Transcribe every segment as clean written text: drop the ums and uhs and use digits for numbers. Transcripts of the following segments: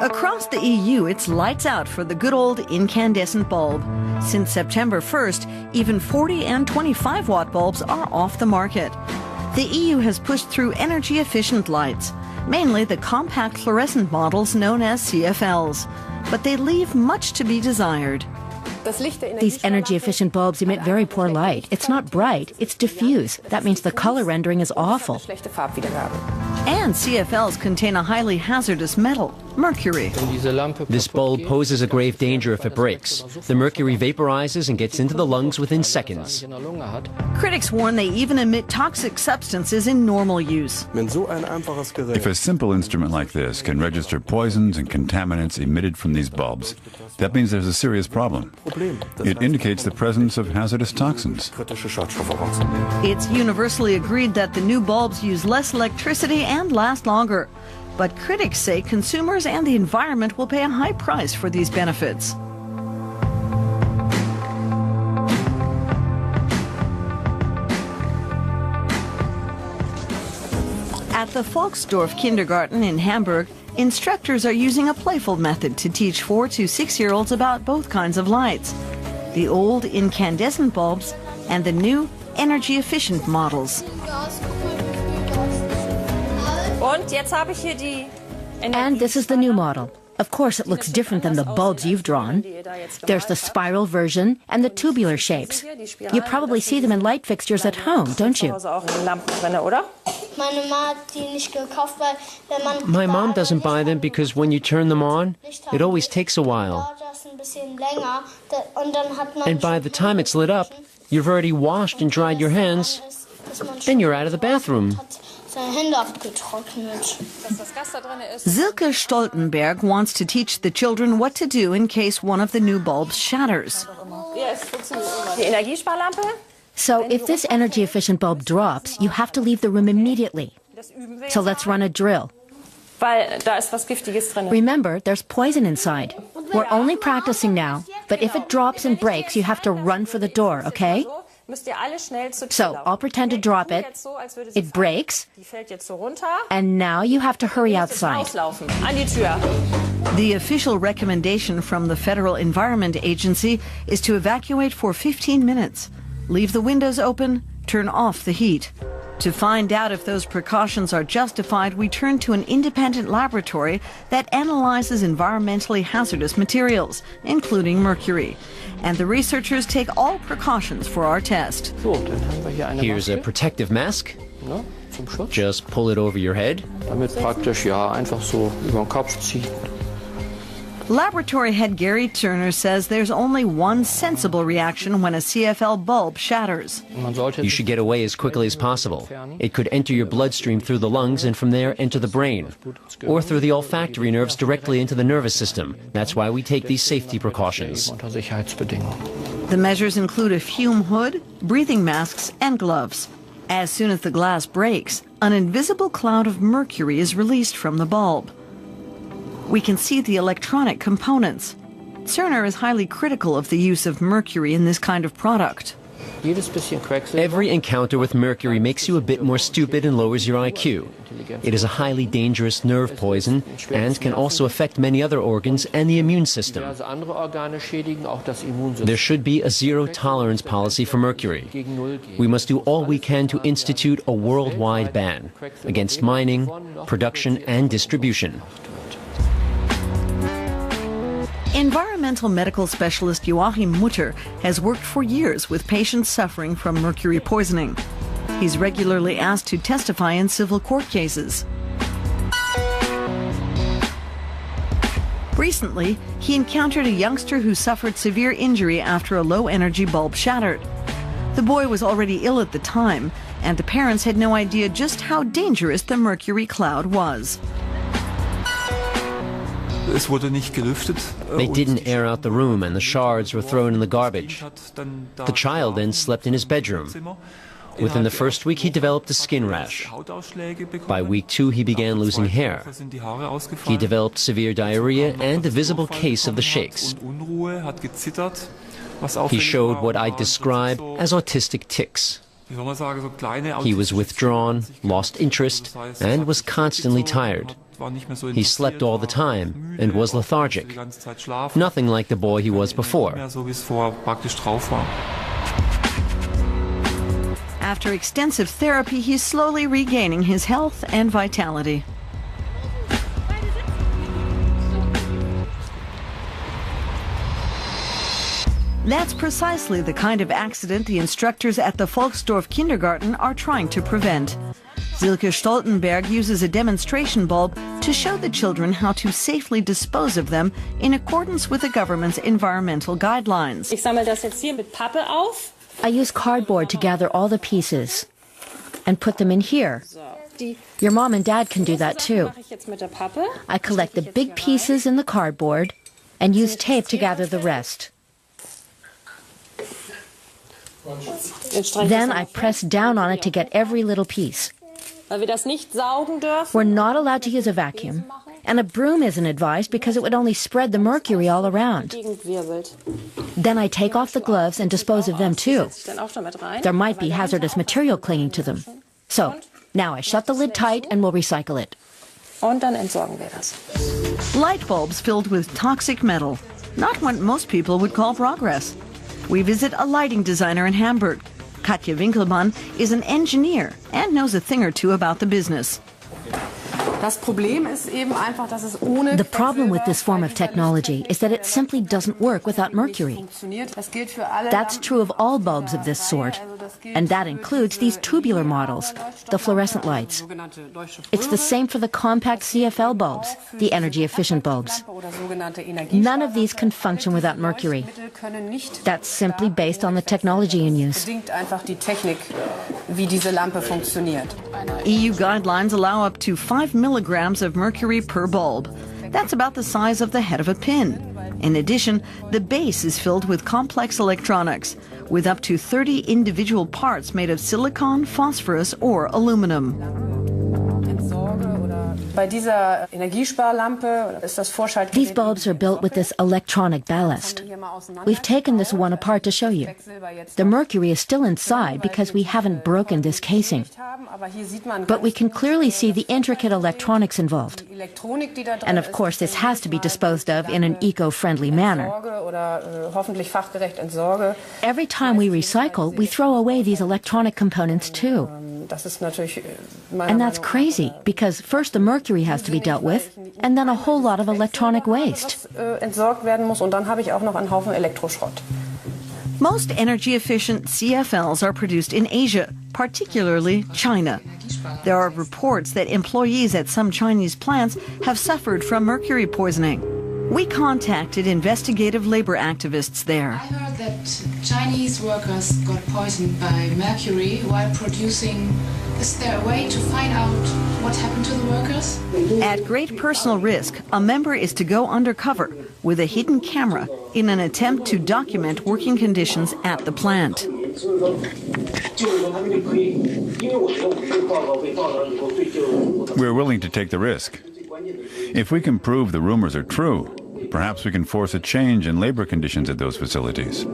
Across the EU, it's lights out for the good old incandescent bulb. Since September 1st, even 40 and 25 watt bulbs are off the market. The EU has pushed through energy-efficient lights, mainly the compact fluorescent models known as CFLs. But they leave much to be desired. These energy-efficient bulbs emit very poor light. It's not bright, it's diffuse. That means the color rendering is awful. And CFLs contain a highly hazardous metal, mercury. This bulb poses a grave danger if it breaks. The mercury vaporizes and gets into the lungs within seconds. Critics warn they even emit toxic substances in normal use. If a simple instrument like this can register poisons and contaminants emitted from these bulbs, that means there's a serious problem. It indicates the presence of hazardous toxins. It's universally agreed that the new bulbs use less electricity and last longer. But critics say consumers and the environment will pay a high price for these benefits. At the Volksdorf Kindergarten in Hamburg, instructors are using a playful method to teach 4 to 6-year-olds about both kinds of lights, the old incandescent bulbs and the new energy-efficient models. And this is the new model. Of course, it looks different than the bulbs you've drawn. There's the spiral version and the tubular shapes. You probably see them in light fixtures at home, don't you? My mom doesn't buy them because when you turn them on, it always takes a while. And by the time it's lit up, you've already washed and dried your hands, then you're out of the bathroom. Silke Stoltenberg wants to teach the children what to do in case one of the new bulbs shatters. So if this energy-efficient bulb drops, you have to leave the room immediately. So let's run a drill. Remember, there's poison inside. We're only practicing now, but if it drops and breaks, you have to run for the door, okay? So I'll pretend to drop it. It breaks. And now you have to hurry outside. The official recommendation from the Federal Environment Agency is to evacuate for 15 minutes. Leave the windows open, turn off the heat. To find out if those precautions are justified, we turn to an independent laboratory that analyzes environmentally hazardous materials, including mercury. And the researchers take all precautions for our test. Here's a protective mask. Just pull it over your head. Laboratory head Gary Turner says there's only one sensible reaction when a CFL bulb shatters. You should get away as quickly as possible. It could enter your bloodstream through the lungs and from there enter the brain, or through the olfactory nerves directly into the nervous system. That's why we take these safety precautions. The measures include a fume hood, breathing masks, and gloves. As soon as the glass breaks, an invisible cloud of mercury is released from the bulb. We can see the electronic components. Turner is highly critical of the use of mercury in this kind of product. Every encounter with mercury makes you a bit more stupid and lowers your IQ. It is a highly dangerous nerve poison and can also affect many other organs and the immune system. There should be a zero-tolerance policy for mercury. We must do all we can to institute a worldwide ban against mining, production, and distribution. Environmental medical specialist Joachim Mutter has worked for years with patients suffering from mercury poisoning. He's regularly asked to testify in civil court cases. Recently, he encountered a youngster who suffered severe injury after a low-energy bulb shattered. The boy was already ill at the time, and the parents had no idea just how dangerous the mercury cloud was. They didn't air out the room and the shards were thrown in the garbage. The child then slept in his bedroom. Within the first week, he developed a skin rash. By week 2, he began losing hair. He developed severe diarrhea and a visible case of the shakes. He showed what I describe as autistic tics. He was withdrawn, lost interest, and was constantly tired. He slept all the time and was lethargic. Nothing like the boy he was before. After extensive therapy, he's slowly regaining his health and vitality. That's precisely the kind of accident the instructors at the Volksdorf Kindergarten are trying to prevent. Silke Stoltenberg uses a demonstration bulb to show the children how to safely dispose of them in accordance with the government's environmental guidelines. Ich sammle das jetzt hier mit Pappe auf. I use cardboard to gather all the pieces and put them in here. Your mom and dad can do that too. I collect the big pieces in the cardboard and use tape to gather the rest. Then I press down on it to get every little piece. We're not allowed to use a vacuum, and a broom isn't advised because it would only spread the mercury all around. Then I take off the gloves and dispose of them too. There might be hazardous material clinging to them. So, now I shut the lid tight and we'll recycle it. Light bulbs filled with toxic metal. Not what most people would call progress. We visit a lighting designer in Hamburg. Katja Winkelmann is an engineer and knows a thing or two about the business. The problem with this form of technology is that it simply doesn't work without mercury. That's true of all bulbs of this sort, and that includes these tubular models, the fluorescent lights. It's the same for the compact CFL bulbs, the energy-efficient bulbs. None of these can function without mercury. That's simply based on the technology in use. EU guidelines allow up to 5 milligrams of mercury per bulb. That's about the size of the head of a pin. In addition, the base is filled with complex electronics, with up to 30 individual parts made of silicon, phosphorus, or aluminum. These bulbs are built with this electronic ballast. We've taken this one apart to show you. The mercury is still inside because we haven't broken this casing. But we can clearly see the intricate electronics involved. And of course, this has to be disposed of in an eco-friendly manner. Every time we recycle, we throw away these electronic components too. And that's crazy, because first the mercury has to be dealt with, and then a whole lot of electronic waste. Most energy-efficient CFLs are produced in Asia, particularly China. There are reports that employees at some Chinese plants have suffered from mercury poisoning. We contacted investigative labor activists there. I heard that Chinese workers got poisoned by mercury while producing. Is there a way to find out what happened to the workers? At great personal risk, a member is to go undercover with a hidden camera in an attempt to document working conditions at the plant. We're willing to take the risk. If we can prove the rumors are true, perhaps we can force a change in labor conditions at those facilities.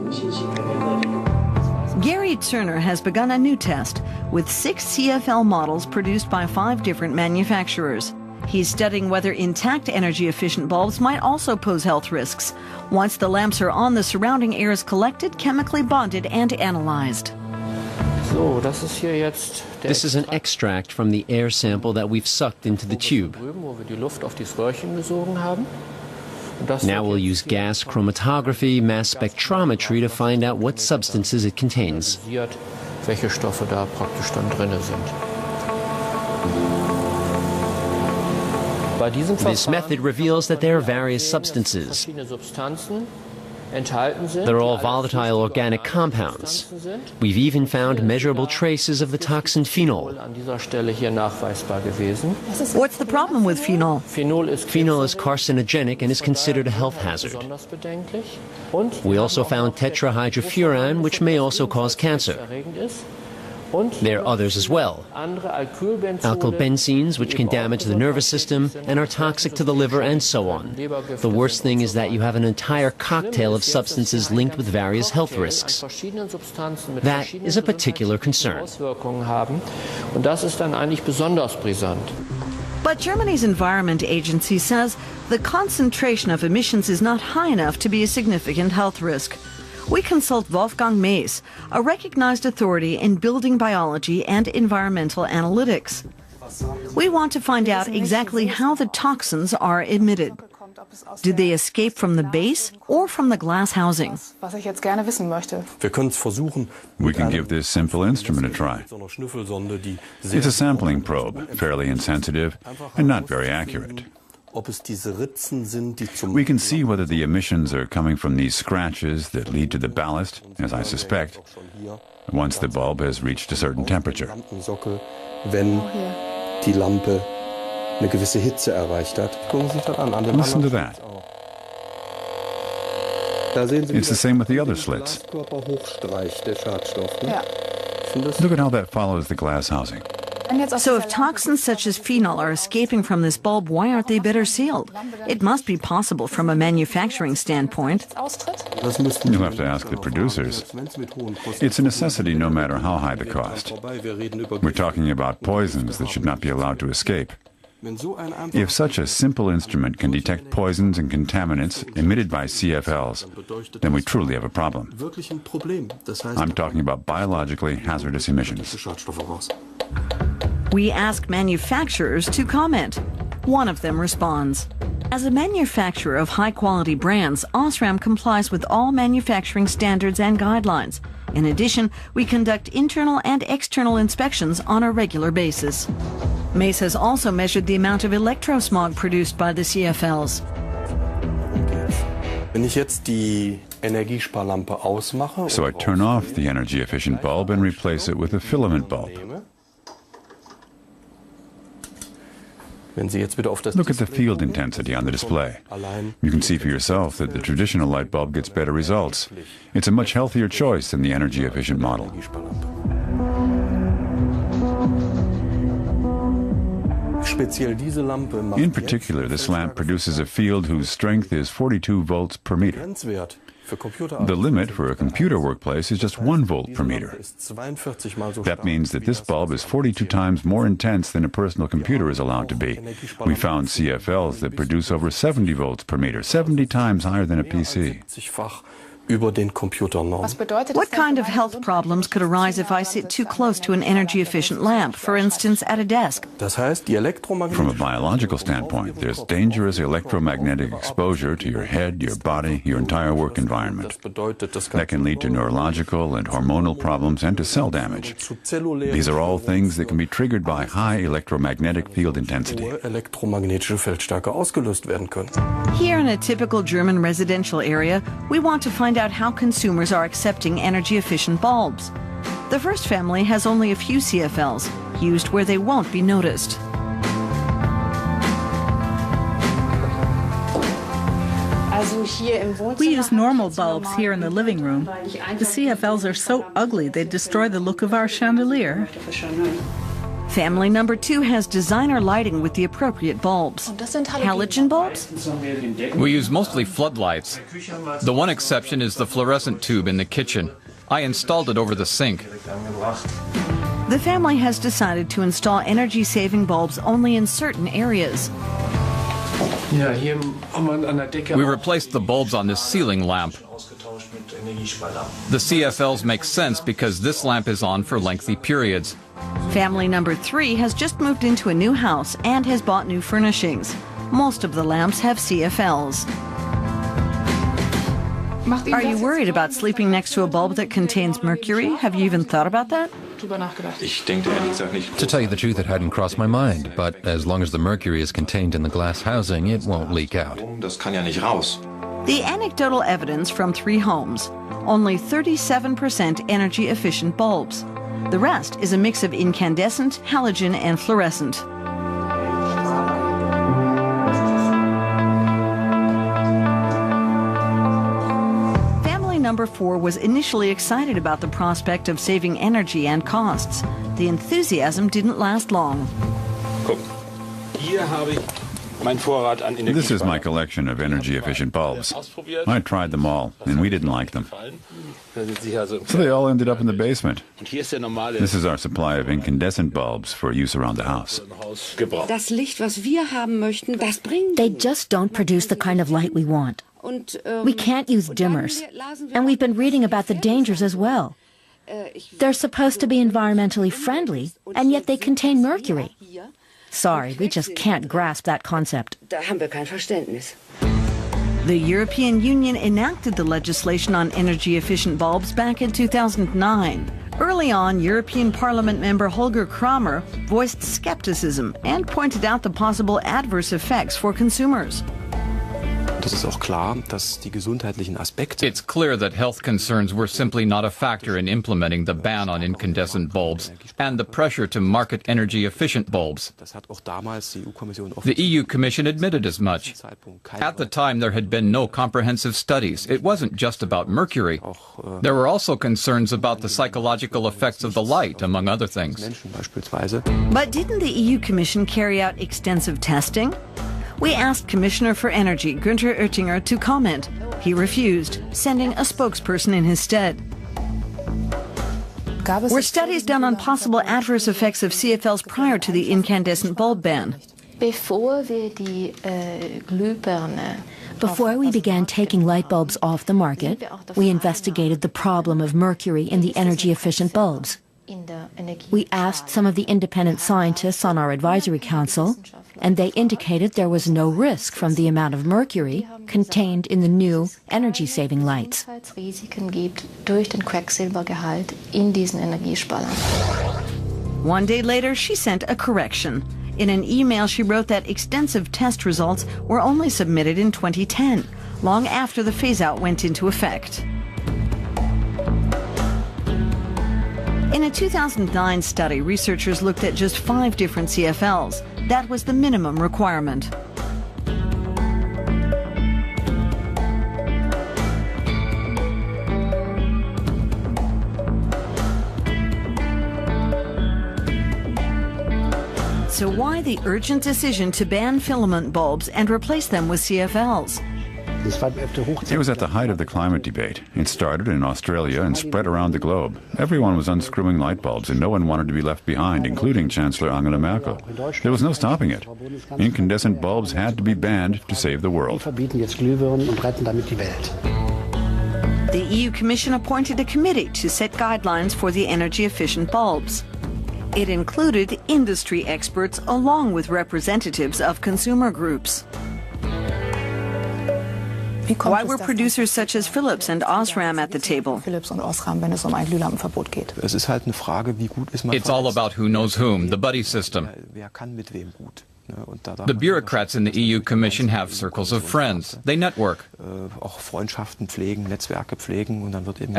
Gary Turner has begun a new test with 6 CFL models produced by 5 different manufacturers. He's studying whether intact energy-efficient bulbs might also pose health risks. Once the lamps are on, the surrounding air is collected, chemically bonded, and analyzed. This is an extract from the air sample that we've sucked into the tube. Now we'll use gas chromatography, mass spectrometry to find out what substances it contains. This method reveals that there are various substances. They're all volatile organic compounds. We've even found measurable traces of the toxin phenol. What's the problem with phenol? Phenol is carcinogenic and is considered a health hazard. We also found tetrahydrofuran, which may also cause cancer. There are others as well. Alkylbenzenes, which can damage the nervous system and are toxic to the liver, and so on. The worst thing is that you have an entire cocktail of substances linked with various health risks. That is a particular concern. But Germany's Environment Agency says the concentration of emissions is not high enough to be a significant health risk. We consult Wolfgang Mees, a recognized authority in building biology and environmental analytics. We want to find out exactly how the toxins are emitted. Do they escape from the base or from the glass housing? We can give this simple instrument a try. It's a sampling probe, fairly insensitive and not very accurate. We can see whether the emissions are coming from these scratches that lead to the ballast, as I suspect, once the bulb has reached a certain temperature. Listen to that. It's the same with the other slits. Look at how that follows the glass housing. So if toxins such as phenol are escaping from this bulb, why aren't they better sealed? It must be possible from a manufacturing standpoint. You'll have to ask the producers. It's a necessity no matter how high the cost. We're talking about poisons that should not be allowed to escape. If such a simple instrument can detect poisons and contaminants emitted by CFLs, then we truly have a problem. I'm talking about biologically hazardous emissions. We ask manufacturers to comment. One of them responds. As a manufacturer of high-quality brands, Osram complies with all manufacturing standards and guidelines. In addition, we conduct internal and external inspections on a regular basis. Mace has also measured the amount of electrosmog produced by the CFLs. So I turn off the energy-efficient bulb and replace it with a filament bulb. Look at the field intensity on the display. You can see for yourself that the traditional light bulb gets better results. It's a much healthier choice than the energy-efficient model. In particular, this lamp produces a field whose strength is 42 volts per meter. The limit for a computer workplace is just 1 volt per meter. That means that this bulb is 42 times more intense than a personal computer is allowed to be. We found CFLs that produce over 70 volts per meter, 70 times higher than a PC. What kind of health problems could arise if I sit too close to an energy-efficient lamp, for instance, at a desk? From a biological standpoint, there's dangerous electromagnetic exposure to your head, your body, your entire work environment. That can lead to neurological and hormonal problems and to cell damage. These are all things that can be triggered by high electromagnetic field intensity. Here in a typical German residential area, we want to find out how consumers are accepting energy-efficient bulbs. The first family has only a few CFLs, used where they won't be noticed. We use normal bulbs here in the living room. The CFLs are so ugly they destroy the look of our chandelier. Family number 2 has designer lighting with the appropriate bulbs. Halogen bulbs? We use mostly floodlights. The one exception is the fluorescent tube in the kitchen. I installed it over the sink. The family has decided to install energy-saving bulbs only in certain areas. We replaced the bulbs on this ceiling lamp. The CFLs make sense because this lamp is on for lengthy periods. Family number 3 has just moved into a new house and has bought new furnishings. Most of the lamps have CFLs. Are you worried about sleeping next to a bulb that contains mercury? Have you even thought about that? To tell you the truth, it hadn't crossed my mind, but as long as the mercury is contained in the glass housing, it won't leak out. The anecdotal evidence from 3 homes. Only 37% energy-efficient bulbs. The rest is a mix of incandescent, halogen, and fluorescent. Family number 4 was initially excited about the prospect of saving energy and costs. The enthusiasm didn't last long. This is my collection of energy-efficient bulbs. I tried them all, and we didn't like them. So they all ended up in the basement. This is our supply of incandescent bulbs for use around the house. They just don't produce the kind of light we want. We can't use dimmers. And we've been reading about the dangers as well. They're supposed to be environmentally friendly, and yet they contain mercury. Sorry, we just can't grasp that concept. The European Union enacted the legislation on energy-efficient bulbs back in 2009. Early on, European Parliament member Holger Kramer voiced skepticism and pointed out the possible adverse effects for consumers. It's clear that health concerns were simply not a factor in implementing the ban on incandescent bulbs and the pressure to market energy-efficient bulbs. The EU Commission admitted as much. At the time, there had been no comprehensive studies. It wasn't just about mercury. There were also concerns about the psychological effects of the light, among other things. But didn't the EU Commission carry out extensive testing? We asked Commissioner for Energy, Günther Oettinger, to comment. He refused, sending a spokesperson in his stead. Were studies done on possible adverse effects of CFLs prior to the incandescent bulb ban? Before we began taking light bulbs off the market, we investigated the problem of mercury in the energy-efficient bulbs. We asked some of the independent scientists on our advisory council, and they indicated there was no risk from the amount of mercury contained in the new energy-saving lights. One day later, she sent a correction. In an email, she wrote that extensive test results were only submitted in 2010, long after the phase-out went into effect. In a 2009 study, researchers looked at just 5 different CFLs. That was the minimum requirement. So why the urgent decision to ban filament bulbs and replace them with CFLs? It was at the height of the climate debate. It started in Australia and spread around the globe. Everyone was unscrewing light bulbs, and no one wanted to be left behind, including Chancellor Angela Merkel. There was no stopping it. Incandescent bulbs had to be banned to save the world. The EU Commission appointed a committee to set guidelines for the energy-efficient bulbs. It included industry experts along with representatives of consumer groups. Why were producers such as Philips and Osram at the table? It's all about who knows whom, the buddy system. The bureaucrats in the EU Commission have circles of friends. They network. And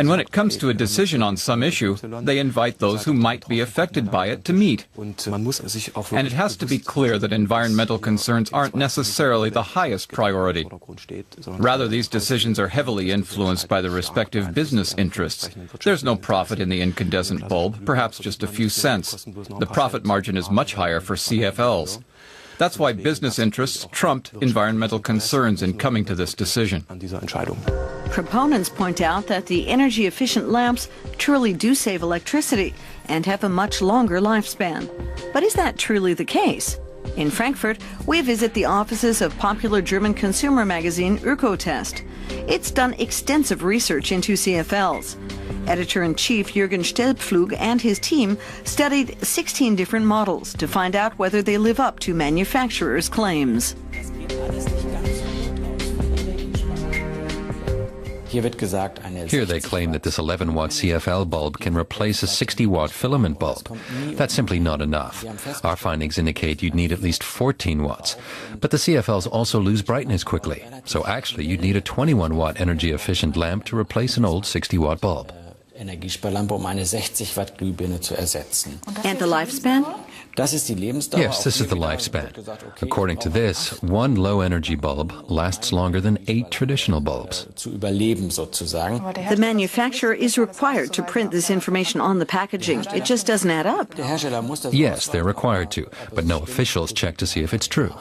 when it comes to a decision on some issue, they invite those who might be affected by it to meet. And it has to be clear that environmental concerns aren't necessarily the highest priority. Rather, these decisions are heavily influenced by the respective business interests. There's no profit in the incandescent bulb, perhaps just a few cents. The profit margin is much higher for CFLs. That's why business interests trumped environmental concerns in coming to this decision. Proponents point out that the energy-efficient lamps truly do save electricity and have a much longer lifespan. But is that truly the case? In Frankfurt, we visit the offices of popular German consumer magazine Ökotest. It's done extensive research into CFLs. Editor-in-chief Jürgen Stelpflug and his team studied 16 different models to find out whether they live up to manufacturers' claims. Here they claim that this 11-watt CFL bulb can replace a 60-watt filament bulb. That's simply not enough. Our findings indicate you'd need at least 14 watts. But the CFLs also lose brightness quickly. So actually, you'd need a 21-watt energy-efficient lamp to replace an old 60-watt bulb. And the lifespan? Yes, this is the lifespan. According to this, one low-energy bulb lasts longer than 8 traditional bulbs. The manufacturer is required to print this information on the packaging. It just doesn't add up. Yes, they're required to, but no officials check to see if it's true.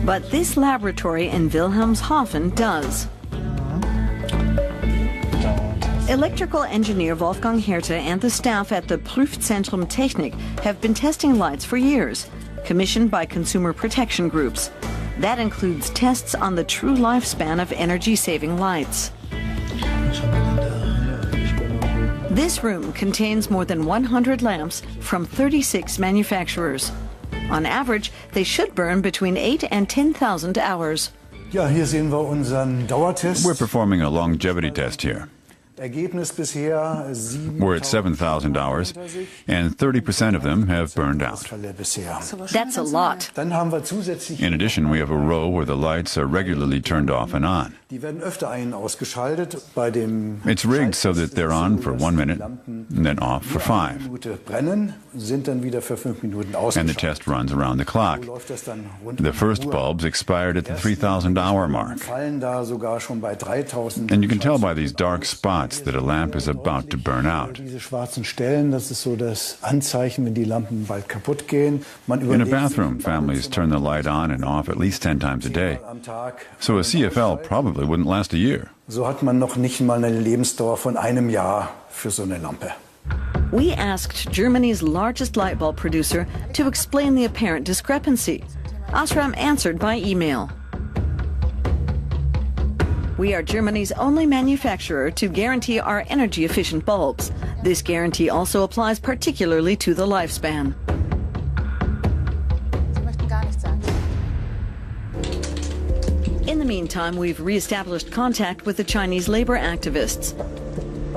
But this laboratory in Wilhelmshaven does. Electrical engineer Wolfgang Hertha and the staff at the Prüfzentrum Technik have been testing lights for years, commissioned by consumer protection groups. That includes tests on the true lifespan of energy-saving lights. This room contains more than 100 lamps from 36 manufacturers. On average, they should burn between 8 and 10,000 hours. We're performing a longevity test here. We're at 7,000 hours, and 30% of them have burned out. That's a lot. In addition, we have a row where the lights are regularly turned off and on. It's rigged so that they're on for 1 minute and then off for 5. And the test runs around the clock. The first bulbs expired at the 3,000 hour mark. And you can tell by these dark spots that a lamp is about to burn out. In a bathroom, families turn the light on and off at least 10 times a day. So a CFL probably wouldn't last a year. We asked Germany's largest light bulb producer to explain the apparent discrepancy. Osram answered by email. We are Germany's only manufacturer to guarantee our energy-efficient bulbs. This guarantee also applies particularly to the lifespan. In the meantime, we've re-established contact with the Chinese labor activists.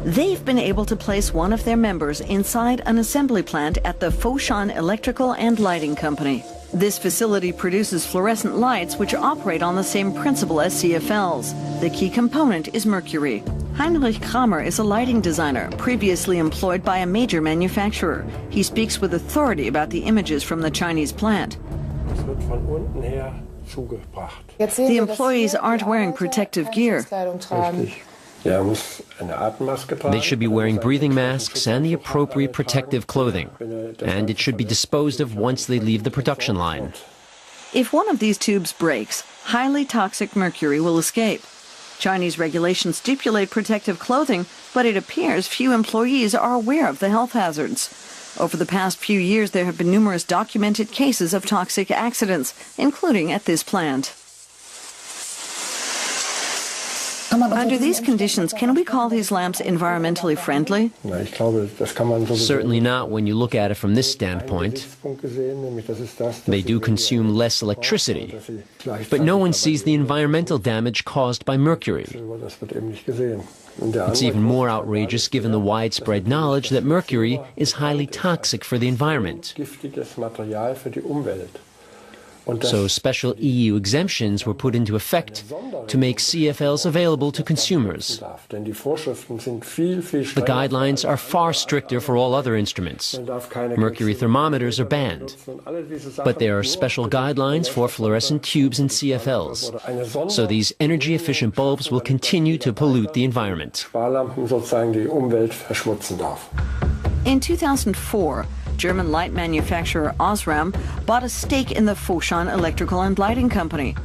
They've been able to place one of their members inside an assembly plant at the Foshan Electrical and Lighting Company. This facility produces fluorescent lights which operate on the same principle as CFLs. The key component is mercury. Heinrich Kramer is a lighting designer, previously employed by a major manufacturer. He speaks with authority about the images from the Chinese plant. The employees aren't wearing protective gear. They should be wearing breathing masks and the appropriate protective clothing, and it should be disposed of once they leave the production line. If one of these tubes breaks, highly toxic mercury will escape. Chinese regulations stipulate protective clothing, but it appears few employees are aware of the health hazards. Over the past few years, there have been numerous documented cases of toxic accidents, including at this plant. Under these conditions, can we call these lamps environmentally friendly? Certainly not when you look at it from this standpoint. They do consume less electricity, but no one sees the environmental damage caused by mercury. It's even more outrageous given the widespread knowledge that mercury is highly toxic for the environment. So special EU exemptions were put into effect to make CFLs available to consumers. The guidelines are far stricter for all other instruments. Mercury thermometers are banned, but there are special guidelines for fluorescent tubes and CFLs. So these energy-efficient bulbs will continue to pollute the environment. In 2004, German light manufacturer Osram bought a stake in the Foshan Electrical and Lighting Company.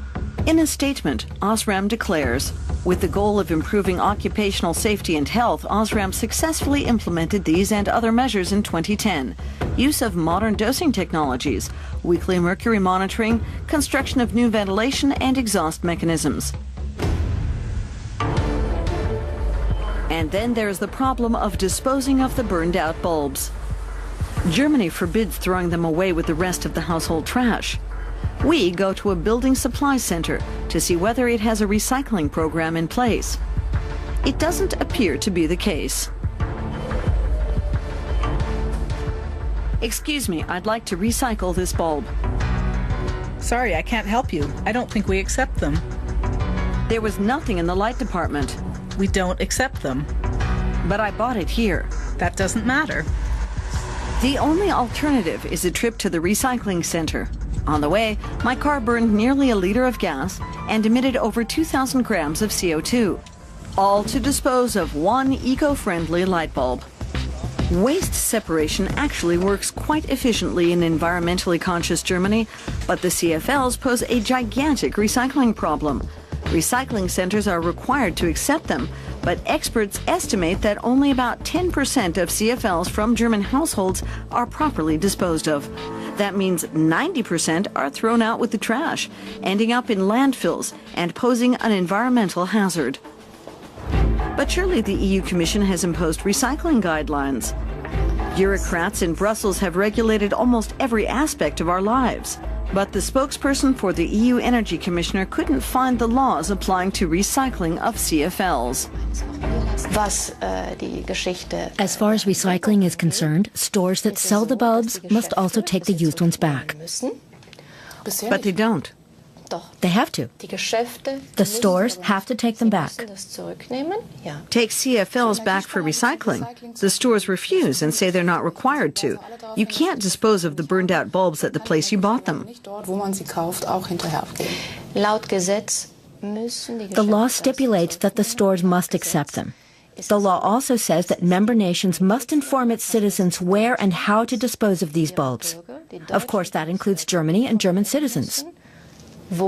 In a statement, Osram declares, with the goal of improving occupational safety and health, Osram successfully implemented these and other measures in 2010. Use of modern dosing technologies, weekly mercury monitoring, construction of new ventilation and exhaust mechanisms. And then there's the problem of disposing of the burned-out bulbs. Germany forbids throwing them away with the rest of the household trash. We go to a building supply center to see whether it has a recycling program in place. It doesn't appear to be the case. Excuse me, I'd like to recycle this bulb. Sorry, I can't help you. I don't think we accept them. There was nothing in the light department. We don't accept them. But I bought it here. That doesn't matter. The only alternative is a trip to the recycling center. On the way, my car burned nearly a liter of gas and emitted over 2,000 grams of CO2, all to dispose of one eco-friendly light bulb. Waste separation actually works quite efficiently in environmentally conscious Germany, but the CFLs pose a gigantic recycling problem. Recycling centers are required to accept them, but experts estimate that only about 10% of CFLs from German households are properly disposed of. That means 90% are thrown out with the trash, ending up in landfills and posing an environmental hazard. But surely the EU Commission has imposed recycling guidelines. Bureaucrats in Brussels have regulated almost every aspect of our lives. But the spokesperson for the EU Energy Commissioner couldn't find the laws applying to recycling of CFLs. As far as recycling is concerned, stores that sell the bulbs must also take the used ones back. But they don't. They have to. The stores have to take them back. Take CFLs back for recycling. The stores refuse and say they're not required to. You can't dispose of the burned out bulbs at the place you bought them. The law stipulates that the stores must accept them. The law also says that member nations must inform its citizens where and how to dispose of these bulbs. Of course, that includes Germany and German citizens. The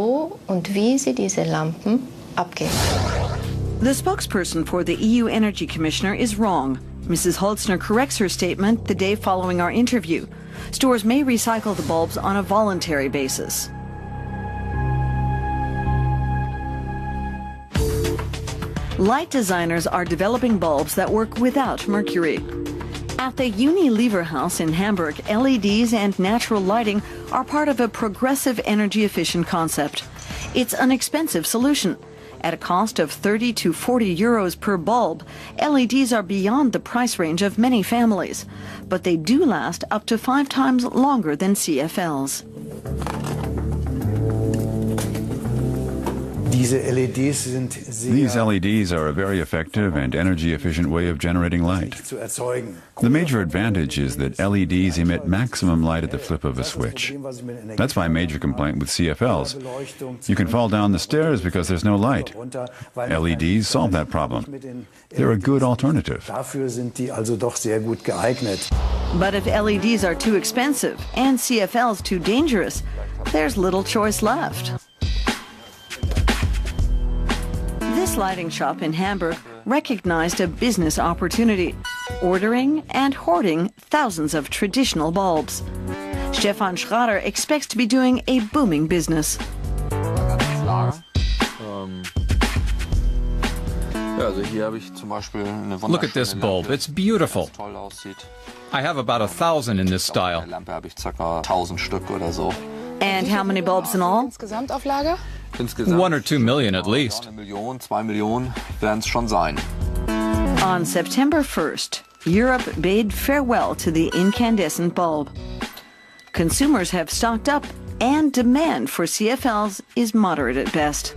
spokesperson for the EU Energy Commissioner is wrong. Mrs. Holzner corrects her statement the day following our interview. Stores may recycle the bulbs on a voluntary basis. Light designers are developing bulbs that work without mercury. At the Unilever House in Hamburg, LEDs and natural lighting are part of a progressive energy-efficient concept. It's an expensive solution. At a cost of 30 to 40 euros per bulb, LEDs are beyond the price range of many families, but they do last up to 5 times longer than CFLs. These LEDs are a very effective and energy-efficient way of generating light. The major advantage is that LEDs emit maximum light at the flip of a switch. That's my major complaint with CFLs. You can fall down the stairs because there's no light. LEDs solve that problem. They're a good alternative. But if LEDs are too expensive and CFLs too dangerous, there's little choice left. This lighting shop in Hamburg recognized a business opportunity, ordering and hoarding thousands of traditional bulbs. Stefan Schrader expects to be doing a booming business. Look at this bulb. It's beautiful. I have about 1,000 in this style. And how many bulbs in all? 1 or 2 million at least. On September 1st, Europe bade farewell to the incandescent bulb. Consumers have stocked up, and demand for CFLs is moderate at best.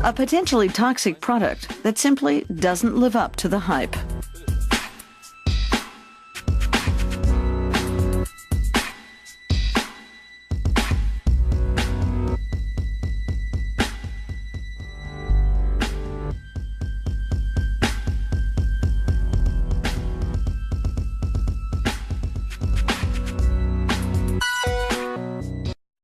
A potentially toxic product that simply doesn't live up to the hype.